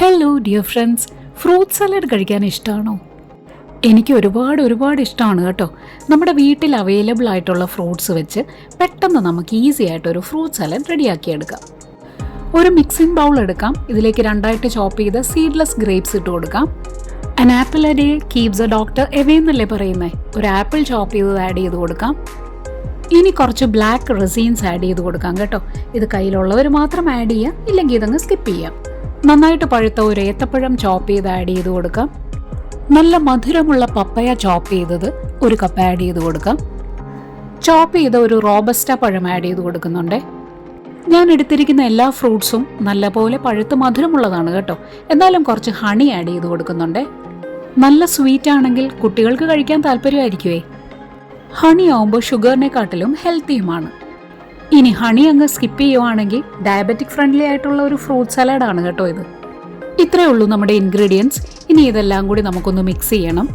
Hello dear friends, fruit salad കഴിക്കാൻ ഇഷ്ടമാണോ? എനിക്ക് ഒരുപാട് ഇഷ്ടമാണ് കേട്ടോ. നമ്മുടെ വീട്ടിൽ അവൈലബിൾ ആയിട്ടുള്ള ഫ്രൂട്ട്സ് വെച്ച് പെട്ടെന്ന് നമുക്ക് ഈസി ആയിട്ടൊരു ഫ്രൂട്ട് സലാഡ് റെഡിയാക്കിയെടുക്കാം. ഒരു മിക്സിംഗ് ബൗൾ എടുക്കാം. ഇതിലേക്ക് രണ്ടായിട്ട് ചോപ്പ് ചെയ്ത് സീഡ്ലെസ് ഗ്രേപ്സ് ഇട്ട് കൊടുക്കാം. An apple A day keeps A doctor away എന്നല്ലേ പറയുന്നത്. ഒരു ആപ്പിൾ ചോപ്പ് ചെയ്ത് ആഡ് ചെയ്ത് കൊടുക്കാം. ഇനി കുറച്ച് ബ്ലാക്ക് റെസീൻസ് ആഡ് ചെയ്ത് കൊടുക്കാം കേട്ടോ. ഇത് കയ്യിലുള്ളവർ മാത്രം ആഡ് ചെയ്യാം, ഇല്ലെങ്കിൽ ഇതങ്ങ് സ്കിപ്പ് ചെയ്യാം. നന്നായിട്ട് പഴുത്ത ഒരു ഏത്തപ്പഴം ചോപ്പ് ചെയ്ത് ആഡ് ചെയ്ത് കൊടുക്കാം. നല്ല മധുരമുള്ള പപ്പയ ചോപ്പ് ചെയ്തത് ഒരു കപ്പ് ആഡ് ചെയ്ത് കൊടുക്കാം. ചോപ്പ് ചെയ്ത ഒരു റോബസ്റ്റ പഴം ആഡ് ചെയ്ത് കൊടുക്കുന്നുണ്ട്. ഞാൻ എടുത്തിരിക്കുന്ന എല്ലാ ഫ്രൂട്ട്സും നല്ലപോലെ പഴുത്ത് മധുരമുള്ളതാണ് കേട്ടോ. എന്നാലും കുറച്ച് ഹണി ആഡ് ചെയ്ത് കൊടുക്കുന്നുണ്ട്. നല്ല സ്വീറ്റ് ആണെങ്കിൽ കുട്ടികൾക്ക് കഴിക്കാൻ താല്പര്യമായിരിക്കുമേ. ഹണി ആവുമ്പോൾ ഷുഗറിനെക്കാട്ടിലും ഹെൽത്തിയുമാണ്. ഇനി ഹണി അങ്ങ് സ്കിപ്പ് ചെയ്യുവാണെങ്കിൽ ഡയബറ്റിക് ഫ്രണ്ട്ലി ആയിട്ടുള്ള ഒരു ഫ്രൂട്ട് സലാഡാണ് കേട്ടോ ഇത്. ഇത്രയേ ഉള്ളൂ നമ്മുടെ ഇൻഗ്രീഡിയൻസ്. ഇനി ഇതെല്ലാം കൂടി നമുക്കൊന്ന് മിക്സ് ചെയ്യണം.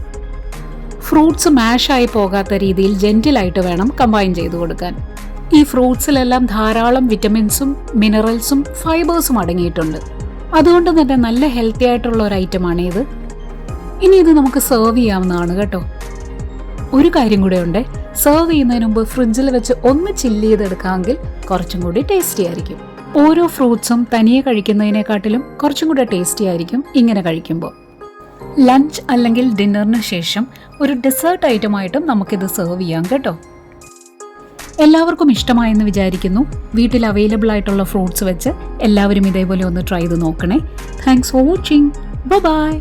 ഫ്രൂട്ട്സ് മാഷായി പോകാത്ത രീതിയിൽ ജെന്റിലായിട്ട് വേണം കമ്പൈൻ ചെയ്ത് കൊടുക്കാൻ. ഈ ഫ്രൂട്ട്സിലെല്ലാം ധാരാളം വിറ്റമിൻസും മിനറൽസും ഫൈബേഴ്സും അടങ്ങിയിട്ടുണ്ട്. അതുകൊണ്ട് തന്നെ നല്ല ഹെൽത്തി ആയിട്ടുള്ള ഒരു ഐറ്റമാണ് ഇത്. ഇനി ഇത് നമുക്ക് സെർവ് ചെയ്യാവുന്നതാണ് കേട്ടോ. ഒരു കാര്യം കൂടെ ഉണ്ട്, സെർവ് ചെയ്യുന്നതിന് മുമ്പ് ഫ്രിഡ്ജിൽ വെച്ച് ഒന്ന് ചില്ല് ചെയ്തെടുക്കാമെങ്കിൽ കുറച്ചും കൂടി ടേസ്റ്റി ആയിരിക്കും. ഓരോ ഫ്രൂട്ട്സും തനിയെ കഴിക്കുന്നതിനെക്കാട്ടിലും കുറച്ചും കൂടെ ടേസ്റ്റി ആയിരിക്കും ഇങ്ങനെ കഴിക്കുമ്പോൾ. ലഞ്ച് അല്ലെങ്കിൽ ഡിന്നറിന് ശേഷം ഒരു ഡെസേർട്ട് ഐറ്റമായിട്ടും നമുക്കിത് സെർവ് ചെയ്യാം കേട്ടോ. എല്ലാവർക്കും ഇഷ്ടമായെന്ന് വിചാരിക്കുന്നു. വീട്ടിൽ അവൈലബിൾ ആയിട്ടുള്ള ഫ്രൂട്ട്സ് വെച്ച് എല്ലാവരും ഇതേപോലെ ഒന്ന് ട്രൈ ചെയ്ത് നോക്കണേ. Thanks for watching. ബൈ.